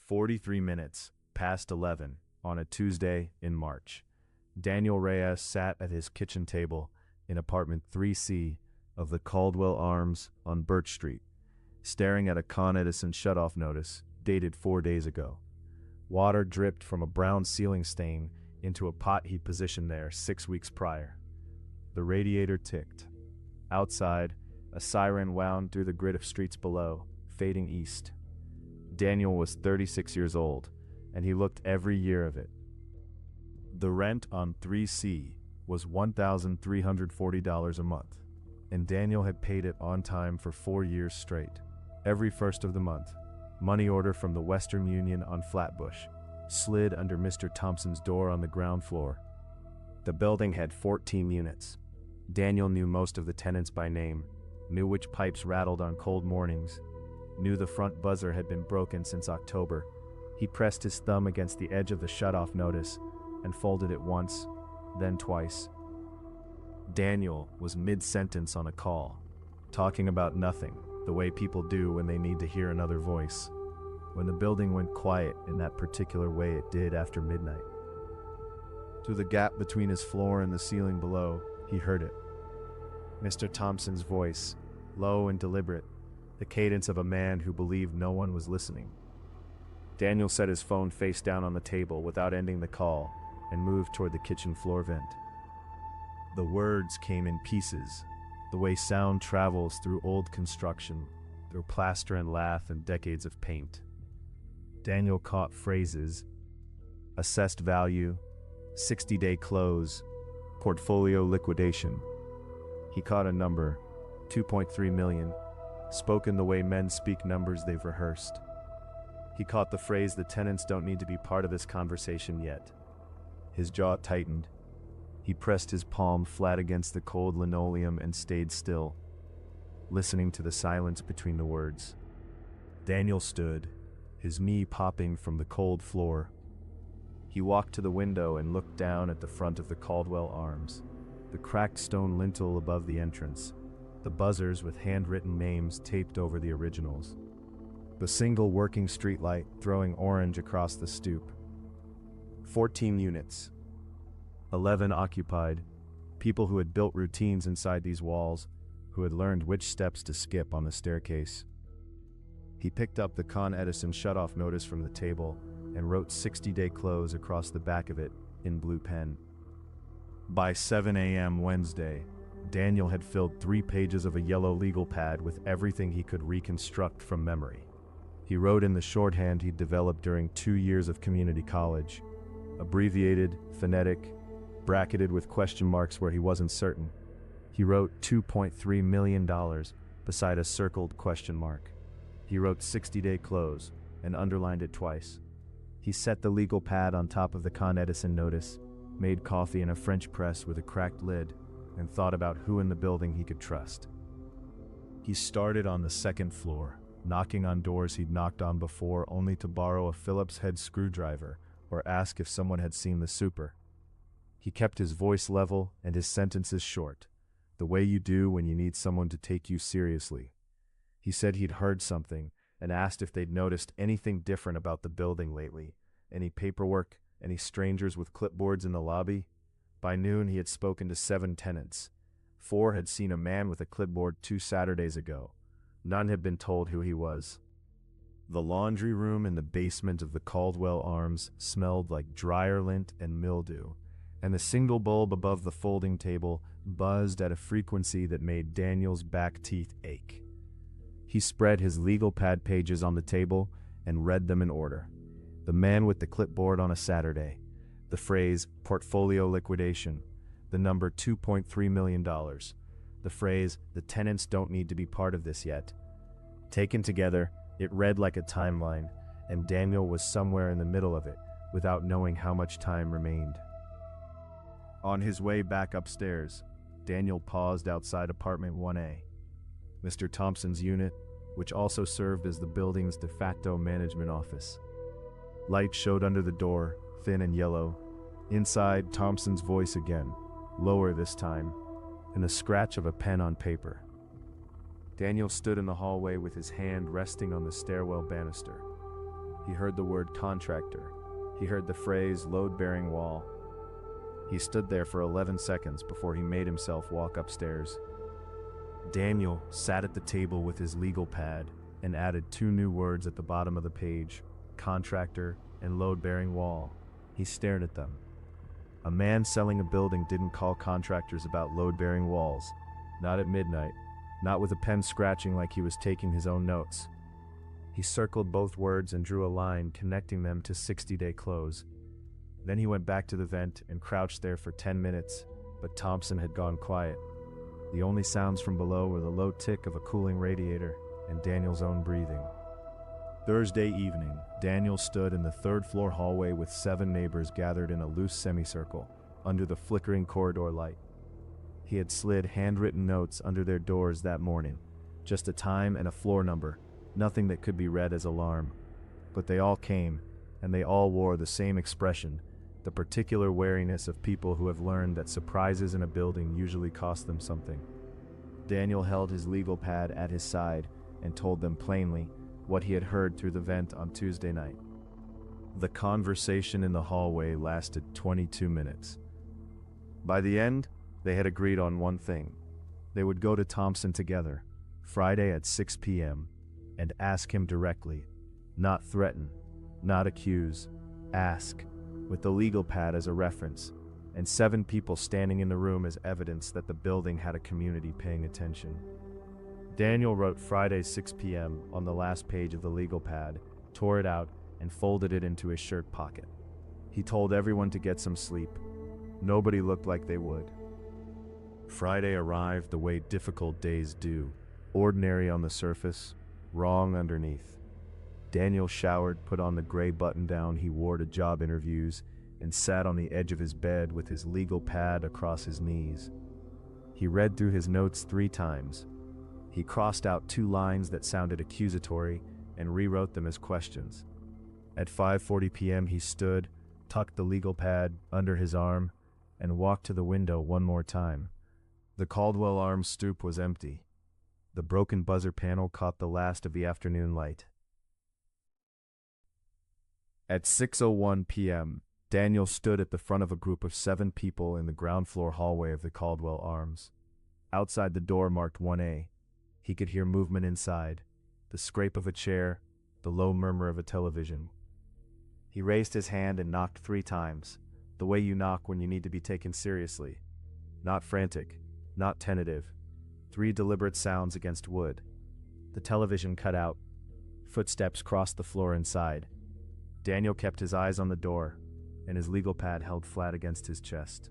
43 minutes past 11 on a Tuesday in March. Daniel Reyes sat at his kitchen table in apartment 3C of the Caldwell Arms on Birch Street, staring at a Con Edison shutoff notice dated 4 days ago. Water dripped from a brown ceiling stain into a pot he positioned there 6 weeks prior. The radiator ticked. Outside, a siren wound through the grid of streets below, fading east. Daniel was 36 years old, and he looked every year of it. The rent on 3C was $1,340 a month, and Daniel had paid it on time for 4 years straight. Every first of the month, money order from the Western Union on Flatbush slid under Mr. Thompson's door on the ground floor. The building had 14 units. Daniel knew most of the tenants by name, knew which pipes rattled on cold mornings, knew the front buzzer had been broken since October. He pressed his thumb against the edge of the shutoff notice and folded it once, then twice. Daniel was mid-sentence on a call, talking about nothing, the way people do when they need to hear another voice. When the building went quiet in that particular way it did after midnight. Through the gap between his floor and the ceiling below, he heard it. Mr. Thompson's voice, low and deliberate, the cadence of a man who believed no one was listening. Daniel set his phone face down on the table without ending the call and moved toward the kitchen floor vent. The words came in pieces, the way sound travels through old construction, through plaster and lath and decades of paint. Daniel caught phrases: assessed value, 60-day close, portfolio liquidation. He caught a number, 2.3 million, spoken the way men speak numbers they've rehearsed. He caught the phrase, the tenants don't need to be part of this conversation yet. His jaw tightened. He pressed his palm flat against the cold linoleum and stayed still, listening to the silence between the words. Daniel stood, his knee popping from the cold floor. He walked to the window and looked down at the front of the Caldwell Arms, the cracked stone lintel above the entrance, the buzzers with handwritten names taped over the originals, the single working streetlight throwing orange across the stoop. 14 units. 11 occupied, people who had built routines inside these walls, who had learned which steps to skip on the staircase. He picked up the Con Edison shutoff notice from the table and wrote 60-day close across the back of it in blue pen. By 7 a.m. Wednesday, Daniel had filled 3 pages of a yellow legal pad with everything he could reconstruct from memory. He wrote in the shorthand he'd developed during 2 years of community college, abbreviated, phonetic, bracketed with question marks where he wasn't certain. He wrote $2.3 million beside a circled question mark. He wrote 60-day close and underlined it twice. He set the legal pad on top of the Con Edison notice, made coffee in a French press with a cracked lid, and thought about who in the building he could trust. He started on the second floor, knocking on doors he'd knocked on before only to borrow a Phillips head screwdriver or ask if someone had seen the super. He kept his voice level and his sentences short, the way you do when you need someone to take you seriously. He said he'd heard something and asked if they'd noticed anything different about the building lately, any paperwork, any strangers with clipboards in the lobby. By noon he had spoken to 7 tenants. 4 had seen a man with a clipboard 2 Saturdays ago. None had been told who he was. The laundry room in the basement of the Caldwell Arms smelled like dryer lint and mildew, and the single bulb above the folding table buzzed at a frequency that made Daniel's back teeth ache. He spread his legal pad pages on the table and read them in order. The man with the clipboard on a Saturday, the phrase portfolio liquidation, the number $2.3 million, the phrase the tenants don't need to be part of this yet. Taken together, it read like a timeline, and Daniel was somewhere in the middle of it without knowing how much time remained. On his way back upstairs, Daniel paused outside apartment 1A, Mr. Thompson's unit, which also served as the building's de facto management office. Light showed under the door, thin and yellow. Inside, Thompson's voice again, lower this time, and the scratch of a pen on paper. Daniel stood in the hallway with his hand resting on the stairwell banister. He heard the word contractor. He heard the phrase load-bearing wall. He stood there for 11 seconds before he made himself walk upstairs. Daniel sat at the table with his legal pad and added 2 new words at the bottom of the page, contractor and load-bearing wall. He stared at them. A man selling a building didn't call contractors about load-bearing walls. Not at midnight. Not with a pen scratching like he was taking his own notes. He circled both words and drew a line connecting them to 60-day close. Then he went back to the vent and crouched there for 10 minutes, but Thompson had gone quiet. The only sounds from below were the low tick of a cooling radiator and Daniel's own breathing. Thursday evening, Daniel stood in the 3rd-floor hallway with 7 neighbors gathered in a loose semicircle under the flickering corridor light. He had slid handwritten notes under their doors that morning, just a time and a floor number, nothing that could be read as alarm. But they all came, and they all wore the same expression, the particular wariness of people who have learned that surprises in a building usually cost them something. Daniel held his legal pad at his side and told them plainly what he had heard through the vent on Tuesday night. The conversation in the hallway lasted 22 minutes. By the end, they had agreed on one thing. They would go to Thompson together, Friday at 6 p.m., and ask him directly, not threaten, not accuse, ask, with the legal pad as a reference, and 7 people standing in the room as evidence that the building had a community paying attention. Daniel wrote Friday 6 p.m. on the last page of the legal pad, tore it out, and folded it into his shirt pocket. He told everyone to get some sleep. Nobody looked like they would. Friday arrived the way difficult days do, ordinary on the surface, wrong underneath. Daniel showered, put on the gray button-down he wore to job interviews, and sat on the edge of his bed with his legal pad across his knees. He read through his notes 3 times. He crossed out 2 lines that sounded accusatory and rewrote them as questions. At 5:40 p.m. he stood, tucked the legal pad under his arm, and walked to the window one more time. The Caldwell Arms stoop was empty. The broken buzzer panel caught the last of the afternoon light. At 6:01 p.m., Daniel stood at the front of a group of 7 people in the ground floor hallway of the Caldwell Arms. Outside the door marked 1A. He could hear movement inside, the scrape of a chair, the low murmur of a television. He raised his hand and knocked 3 times, the way you knock when you need to be taken seriously. Not frantic, not tentative. 3 deliberate sounds against wood. The television cut out. Footsteps crossed the floor inside. Daniel kept his eyes on the door, and his legal pad held flat against his chest.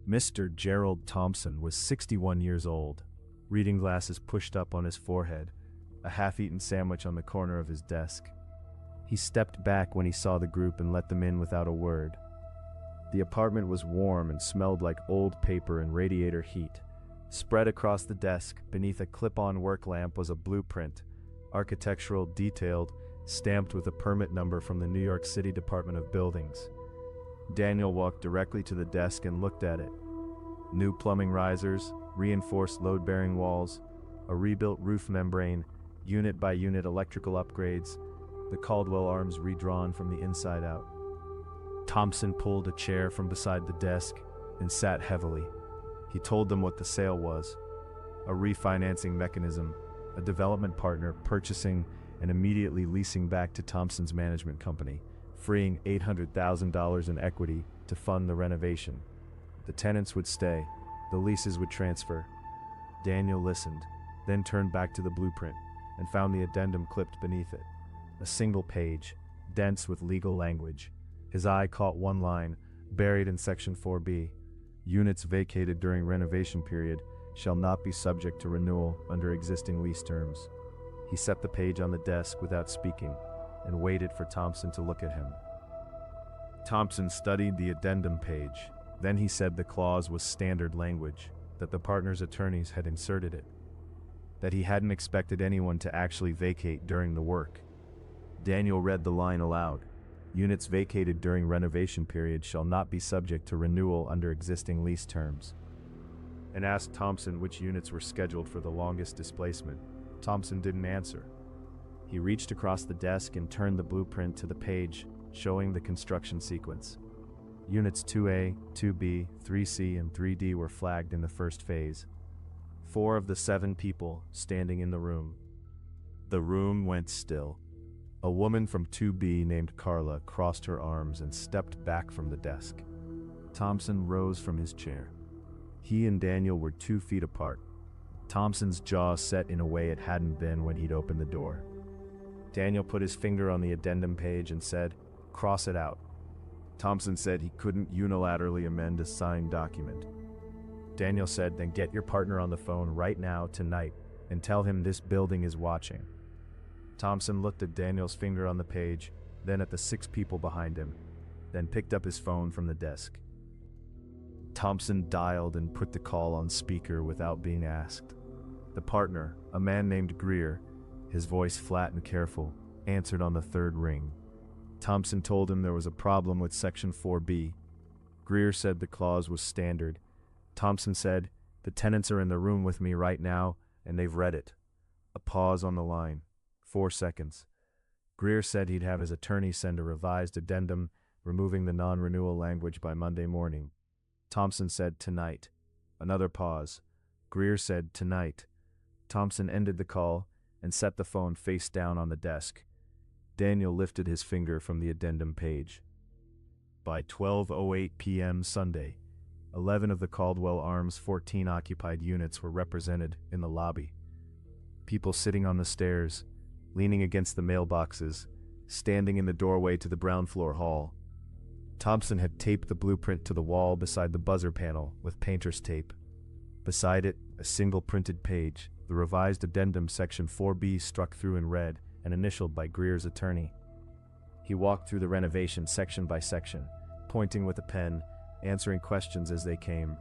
Mr. Gerald Thompson was 61 years old, reading glasses pushed up on his forehead, a half-eaten sandwich on the corner of his desk. He stepped back when he saw the group and let them in without a word. The apartment was warm and smelled like old paper and radiator heat. Spread across the desk, beneath a clip-on work lamp, was a blueprint, architectural, detailed, stamped with a permit number from the New York City Department of Buildings. Daniel walked directly to the desk and looked at it. New plumbing risers, reinforced load-bearing walls, a rebuilt roof membrane, unit-by-unit electrical upgrades, the Caldwell Arms redrawn from the inside out. Thompson pulled a chair from beside the desk and sat heavily. He told them what the sale was: a refinancing mechanism, a development partner purchasing and immediately leasing back to Thompson's management company, freeing $800,000 in equity to fund the renovation. The tenants would stay, the leases would transfer. Daniel listened, then turned back to the blueprint and found the addendum clipped beneath it. A single page, dense with legal language. His eye caught one line, buried in Section 4B. Units vacated during renovation period shall not be subject to renewal under existing lease terms. He set the page on the desk without speaking and waited for Thompson to look at him. Thompson studied the addendum page. Then he said the clause was standard language, that the partner's attorneys had inserted it, that he hadn't expected anyone to actually vacate during the work. Daniel read the line aloud. Units vacated during renovation period shall not be subject to renewal under existing lease terms, and asked Thompson which units were scheduled for the longest displacement. Thompson didn't answer. He reached across the desk and turned the blueprint to the page, showing the construction sequence. Units 2A, 2B, 3C, and 3D were flagged in the first phase. 4 of the 7 people standing in the room. The room went still. A woman from 2B named Carla crossed her arms and stepped back from the desk. Thompson rose from his chair. He and Daniel were 2 feet apart. Thompson's jaw set in a way it hadn't been when he'd opened the door. Daniel put his finger on the addendum page and said, "Cross it out." Thompson said he couldn't unilaterally amend a signed document. Daniel said, "Then get your partner on the phone right now, tonight, and tell him this building is watching." Thompson looked at Daniel's finger on the page, then at the 6 people behind him, then picked up his phone from the desk. Thompson dialed and put the call on speaker without being asked. The partner, a man named Greer, his voice flat and careful, answered on the 3rd ring. Thompson told him there was a problem with Section 4B. Greer said the clause was standard. Thompson said, "The tenants are in the room with me right now, and they've read it." A pause on the line. 4 seconds. Greer said he'd have his attorney send a revised addendum, removing the non-renewal language by Monday morning. Thompson said, "Tonight." Another pause. Greer said, "Tonight." Thompson ended the call and set the phone face down on the desk. Daniel lifted his finger from the addendum page. By 12:08 p.m. Sunday, 11 of the Caldwell Arms 14 occupied units were represented in the lobby. People sitting on the stairs, leaning against the mailboxes, standing in the doorway to the ground floor hall. Thompson had taped the blueprint to the wall beside the buzzer panel with painter's tape. Beside it, a single printed page, the revised addendum Section 4B struck through in red and initialed by Greer's attorney. He walked through the renovation section by section, pointing with a pen, answering questions as they came.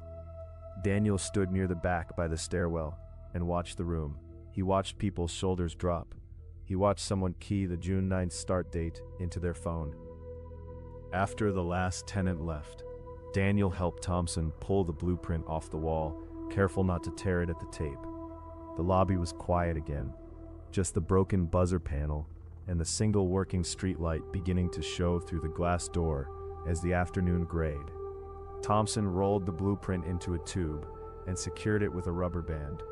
Daniel stood near the back by the stairwell and watched the room. He watched people's shoulders drop. He watched someone key the June 9th start date into their phone. After the last tenant left, Daniel helped Thompson pull the blueprint off the wall, careful not to tear it at the tape. The lobby was quiet again, just the broken buzzer panel and the single working streetlight beginning to show through the glass door as the afternoon grayed. Thompson rolled the blueprint into a tube and secured it with a rubber band.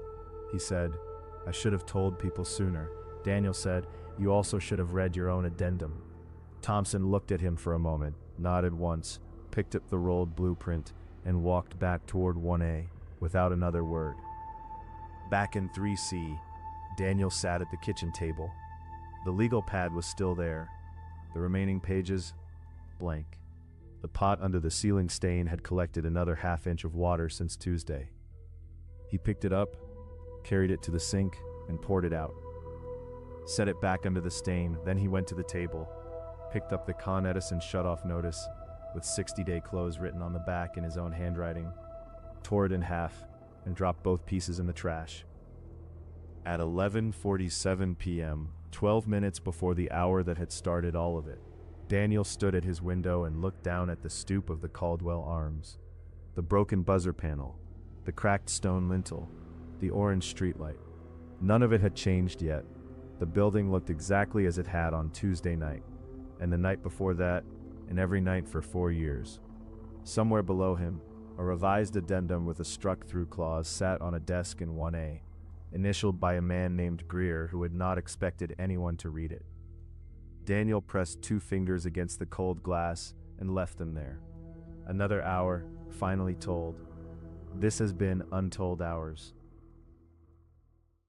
He said, "I should have told people sooner." Daniel said, "You also should have read your own addendum." Thompson looked at him for a moment, nodded once, picked up the rolled blueprint, and walked back toward 1A without another word. Back in 3C, Daniel sat at the kitchen table. The legal pad was still there. The remaining pages, blank. The pot under the ceiling stain had collected another half-inch of water since Tuesday. He picked it up, carried it to the sink, and poured it out. Set it back under the stain, then he went to the table, picked up the Con Edison shutoff notice with 60-day close written on the back in his own handwriting, tore it in half, and dropped both pieces in the trash. At 11:47 p.m., 12 minutes before the hour that had started all of it, Daniel stood at his window and looked down at the stoop of the Caldwell Arms. The broken buzzer panel, the cracked stone lintel, the orange streetlight. None of it had changed yet. The building looked exactly as it had on Tuesday night, and the night before that, and every night for 4 years. Somewhere below him, a revised addendum with a struck-through clause sat on a desk in 1A, initialed by a man named Greer who had not expected anyone to read it. Daniel pressed 2 fingers against the cold glass and left them there. Another hour finally told. This has been Untold Hours.